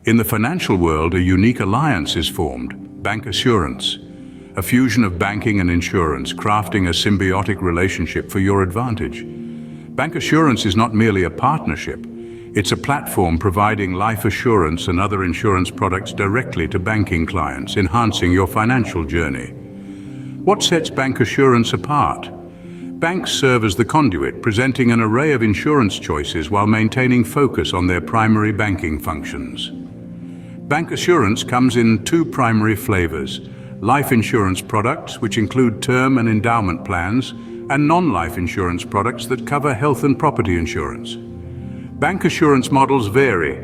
In the financial world, a unique alliance is formed, Bancassurance, a fusion of banking and insurance, crafting a symbiotic relationship for your advantage. Bancassurance is not merely a partnership, it's a platform providing life assurance and other insurance products directly to banking clients, enhancing your financial journey. What sets Bancassurance apart? Banks serve as the conduit, presenting an array of insurance choices while maintaining focus on their primary banking functions. Bancassurance comes in two primary flavors: life insurance products, which include term and endowment plans, and non-life insurance products that cover health and property insurance. Bancassurance models vary,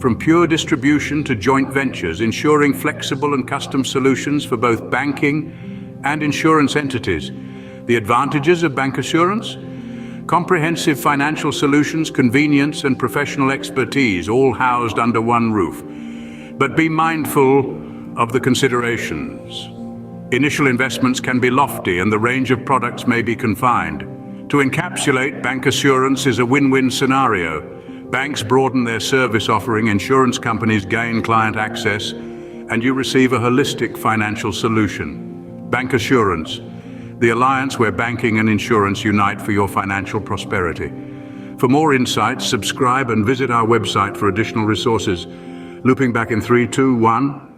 from pure distribution to joint ventures, ensuring flexible and custom solutions for both banking and insurance entities. The advantages of Bancassurance: comprehensive financial solutions, convenience, and professional expertise, all housed under one roof. But be mindful of the considerations. Initial investments can be lofty and the range of products may be confined. To encapsulate, Bancassurance is a win-win scenario. Banks broaden their service offering, insurance companies gain client access, and you receive a holistic financial solution. Bancassurance, the alliance where banking and insurance unite for your financial prosperity. For more insights, subscribe and visit our website for additional resources. Looping back in 3, 2, 1.